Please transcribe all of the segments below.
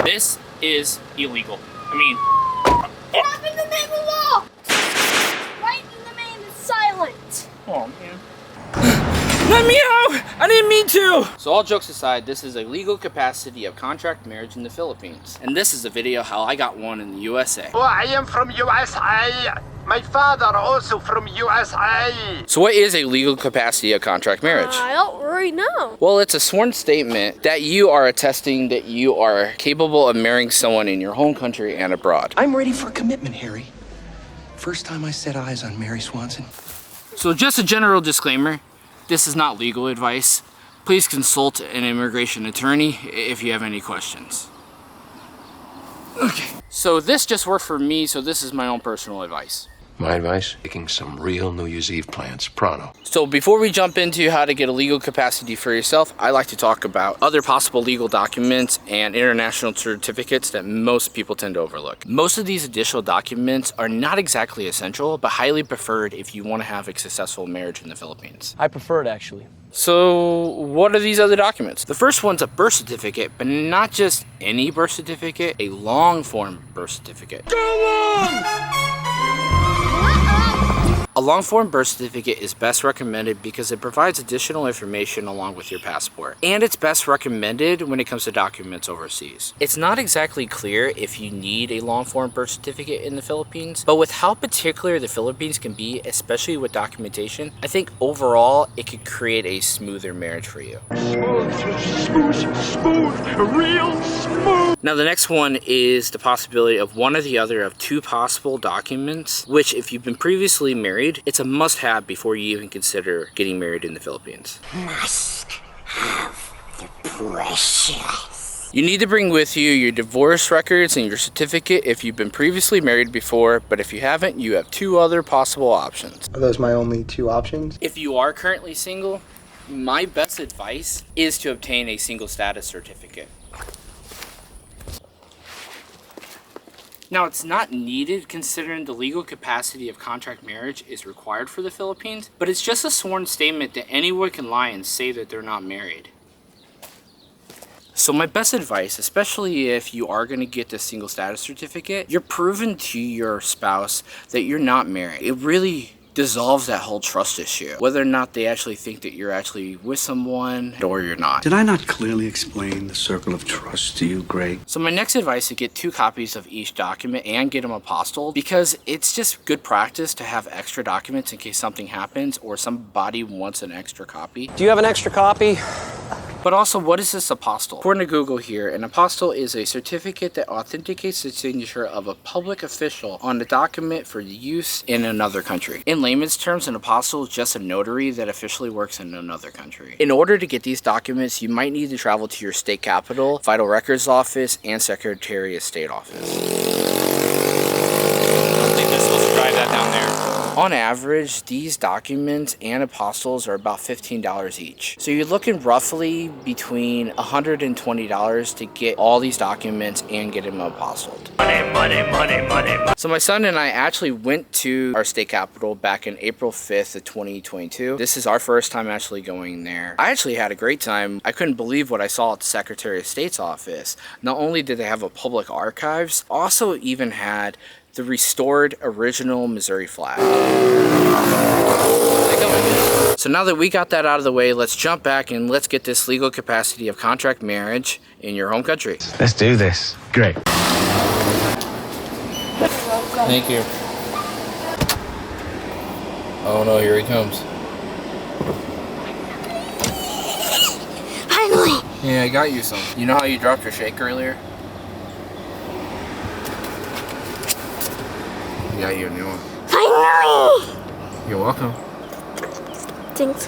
This is illegal. I mean, Stop in the name of law! Right in the man is silent. oh man. Let me out! I didn't mean to! So all jokes aside, this is a legal capacity of contract marriage in the Philippines. And this is a video how I got one in the USA. Oh, I am from USA. My father also from USA. So what is a legal capacity of contract marriage? I don't really know. Well, it's a sworn statement that you are attesting that you are capable of marrying someone in your home country and abroad. I'm ready for commitment, Harry. First time I set eyes on Mary Swanson. So just a general disclaimer, this is not legal advice. Please consult an immigration attorney if you have any questions. Okay, so this just worked for me, so this is my own personal advice. My advice? Making some real New Year's Eve plans, pronto. So before we jump into how to get a legal capacity for yourself, I like to talk about other possible legal documents and international certificates that most people tend to overlook. Most of these additional documents are not exactly essential, but highly preferred if you want to have a successful marriage in the Philippines. I prefer it, actually. So what are these other documents? The first one's a birth certificate, but not just any birth certificate, a long form birth certificate. A long form birth certificate is best recommended because it provides additional information along with your passport. And it's best recommended when it comes to documents overseas. It's not exactly clear if you need a long form birth certificate in the Philippines, but with how particular the Philippines can be, especially with documentation, I think overall it could create a smoother marriage for you. Smooth, real smooth. Now the next one is the possibility of one or the other of two possible documents, which if you've been previously married, it's a must-have before you even consider getting married in the Philippines. Must have the precious. You need to bring with you your divorce records and your certificate if you've been previously married before, but if you haven't, you have two other possible options. Are those my only two options? If you are currently single, my best advice is to obtain a single status certificate. Now, it's not needed considering the legal capacity of contract marriage is required for the Philippines, but it's just a sworn statement that anyone can lie and say that they're not married. So my best advice, especially if you are going to get this single status certificate, you're proving to your spouse that you're not married. It really dissolves that whole trust issue, whether or not they actually think that you're actually with someone or you're not. Did I not clearly explain the circle of trust to you, Greg? So my next advice is to get 2 copies of each document and get them apostilled, because it's just good practice to have extra documents in case something happens or somebody wants an extra copy. Do you have an extra copy? But also, what is this apostille? According to Google here, an apostille is a certificate that authenticates the signature of a public official on the document for use in another country. In layman's terms, an apostille is just a notary that officially works in another country. In order to get these documents, you might need to travel to your state capital, Vital Records Office, and Secretary of State Office. I don't think they're supposed to drive that down there. On average, these documents and apostilles are about $15 each. So you're looking roughly between $120 to get all these documents and get them apostilled. Money. So my son and I actually went to our state capitol back in April 5th of 2022. This is our first time actually going there. I actually had a great time. I couldn't believe what I saw at the Secretary of State's office. Not only did they have a public archives, also even had the restored original Missouri flag. So now that we got that out of the way, let's jump back and let's get this legal capacity of contract marriage in your home country. Let's do this. Great. Thank you. Oh no, here he comes. Finally. Yeah, I got you some. You know how you dropped your shake earlier? I got you a new one. Finally. You're welcome. Thanks.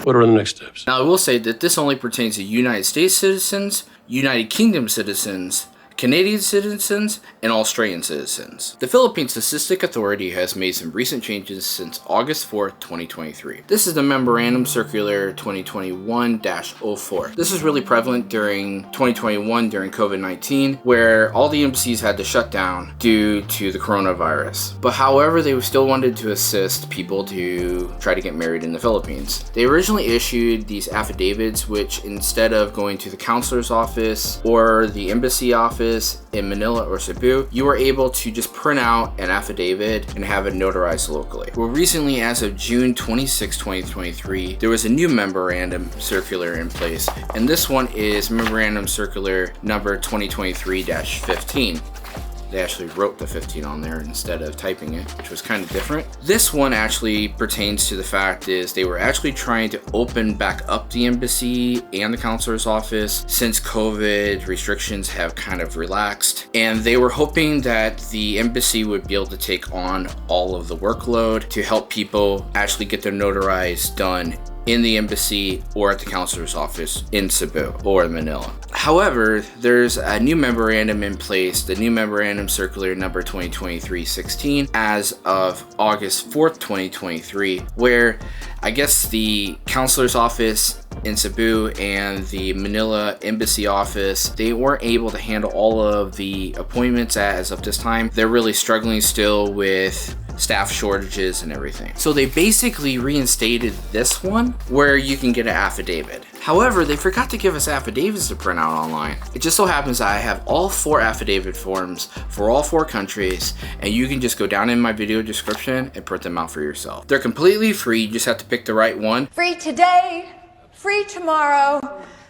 What are the next steps? Now I will say that this only pertains to United States citizens, United Kingdom citizens, Canadian citizens, and Australian citizens. The Philippine Statistics Authority has made some recent changes since August 4th, 2023. This is the Memorandum Circular 2021-04. This is really prevalent during 2021 during COVID-19, where all the embassies had to shut down due to the coronavirus. But however, they still wanted to assist people to try to get married in the Philippines. They originally issued these affidavits, which instead of going to the counselor's office or the embassy office in Manila or Cebu, you were able to just print out an affidavit and have it notarized locally. Well, recently, as of June 26, 2023, there was a new memorandum circular in place, and this one is Memorandum Circular number 2023-15. They actually wrote the 15 on there instead of typing it, which was kind of different. This one actually pertains to the fact is they were actually trying to open back up the embassy and the counselor's office since COVID restrictions have kind of relaxed. And they were hoping that the embassy would be able to take on all of the workload to help people actually get their notarized done in the embassy or at the counselor's office in Cebu or Manila. However, there's a new memorandum in place, the new Memorandum Circular number 2023-16 as of August 4th, 2023, where I guess the counselor's office in Cebu and the Manila embassy office, they weren't able to handle all of the appointments as of this time. They're really struggling still with staff shortages and everything. So they basically reinstated this one where you can get an affidavit. However, they forgot to give us affidavits to print out online. It just so happens I have all 4 affidavit forms for all 4 countries, and you can just go down in my video description and print them out for yourself. They're completely free, you just have to pick the right one. Free today, free tomorrow,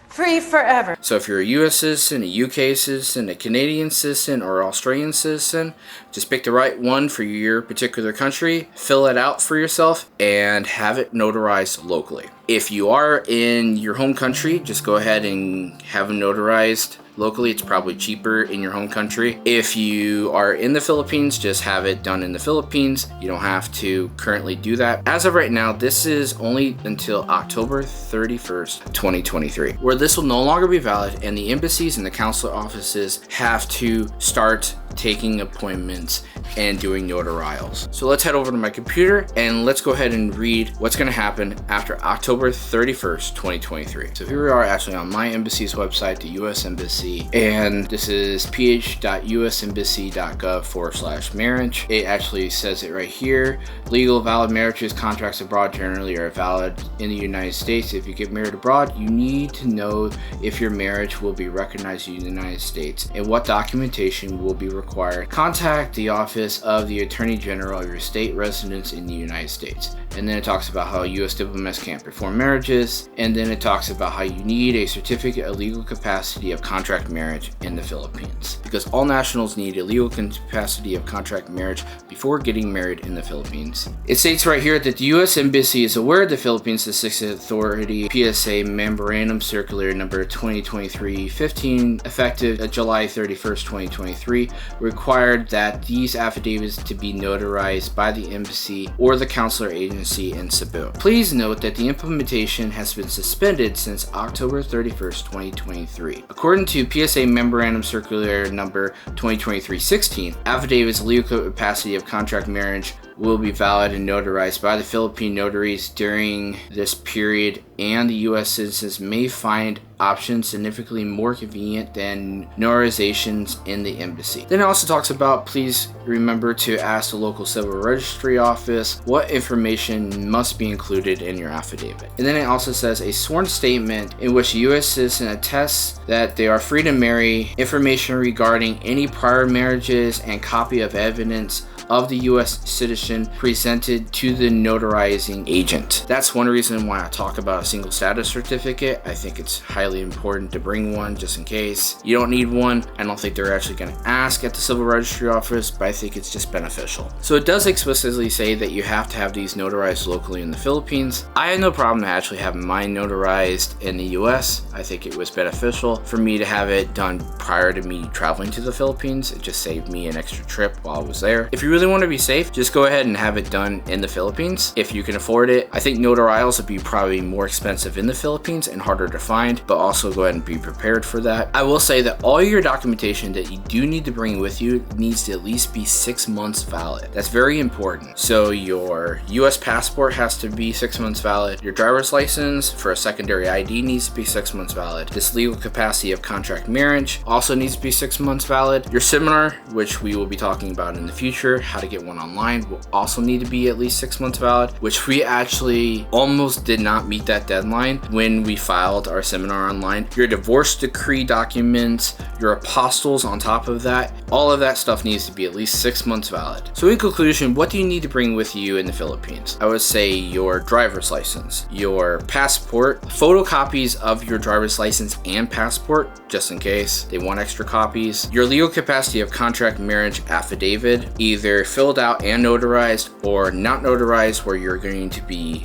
free forever. So if you're a US citizen, a UK citizen, a Canadian citizen, or Australian citizen, just pick the right one for your particular country, fill it out for yourself, and have it notarized locally. If you are in your home country, just go ahead and have them notarized locally. It's probably cheaper in your home country. If you are in the Philippines, just have it done in the Philippines. You don't have to currently do that. As of right now, this is only until October 31st, 2023, where this will no longer be valid, and the embassies and the consular offices have to start taking appointments and doing notarials. So let's head over to my computer and let's go ahead and read what's going to happen after October 31st, 2023. So here we are actually on my embassy's website, the US Embassy, and this is ph.usembassy.gov/marriage. It actually says it right here. Legal valid marriages, contracts abroad generally are valid in the United States. If you get married abroad, you need to know if your marriage will be recognized in the United States and what documentation will be required. Contact the office of the Attorney General of your state residence in the United States. And then it talks about how U.S. diplomats can't perform marriages, and then it talks about how you need a certificate of legal capacity of contract marriage in the Philippines, because all nationals need a legal capacity of contract marriage before getting married in the Philippines. It states right here that the U.S. Embassy is aware of the Philippine Statistics Authority PSA Memorandum Circular number 2023-15, effective July 31st, 2023, required that these affidavits to be notarized by the embassy or the consular agency in Cebu. Please note that the implementation has been suspended since October 31st, 2023. According to PSA Memorandum Circular number 2023-16, affidavits of legal capacity of contract marriage will be valid and notarized by the Philippine notaries during this period, and the U.S. citizens may find options significantly more convenient than notarizations in the embassy. Then it also talks about, please remember to ask the local civil registry office what information must be included in your affidavit. And then it also says a sworn statement in which a U.S. citizen attests that they are free to marry, information regarding any prior marriages, and copy of evidence of the U.S. citizen presented to the notarizing agent. That's one reason why I talk about a single status certificate. I think it's highly important to bring one just in case. You don't need one. I don't think they're actually going to ask at the civil registry office, but I think it's just beneficial. So it does explicitly say that you have to have these notarized locally in the Philippines. I had no problem actually having mine notarized in the U.S. I think it was beneficial for me to have it done prior to me traveling to the Philippines. It just saved me an extra trip while I was there. If you really really want to be safe, just go ahead and have it done in the Philippines if you can afford it. I think notarials would be probably more expensive in the Philippines and harder to find, but also go ahead and be prepared for that. I will say that all your documentation that you do need to bring with you needs to at least be 6 months valid. That's very important. So your US passport has to be 6 months valid. Your driver's license for a secondary ID needs to be 6 months valid. This legal capacity of contract marriage also needs to be 6 months valid. Your seminar, which we will be talking about in the future, how to get one online, will also need to be at least 6 months valid, which we actually almost did not meet that deadline when we filed our seminar online. Your divorce decree documents, your apostilles on top of that, all of that stuff needs to be at least 6 months valid. So in conclusion, what do you need to bring with you in the Philippines? I would say your driver's license, your passport, photocopies of your driver's license and passport, just in case they want extra copies, your legal capacity of contract marriage affidavit, either filled out and notarized or not notarized, where you're going to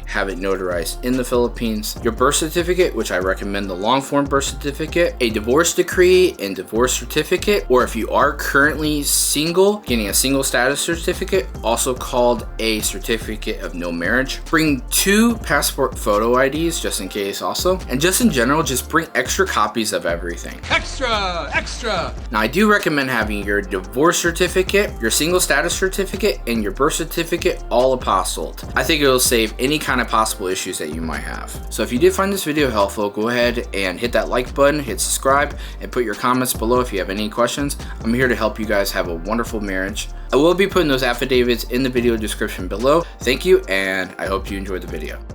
have it notarized in the Philippines, your birth certificate, which I recommend the long form birth certificate, a divorce decree and divorce certificate, or if you are currently single, getting a single status certificate, also called a certificate of no marriage. Bring 2 passport photo IDs just in case also, and just in general, just bring extra copies of everything. Extra! Now I do recommend having your divorce certificate, your single status certificate, and your birth certificate all apostilled. I think it will save any kind of possible issues that you might have. So if you did find this video helpful, go ahead and hit that like button, hit subscribe, and put your comments below if you have any questions. I'm here to help you guys have a wonderful marriage. I will be putting those affidavits in the video description below. Thank you, and I hope you enjoyed the video.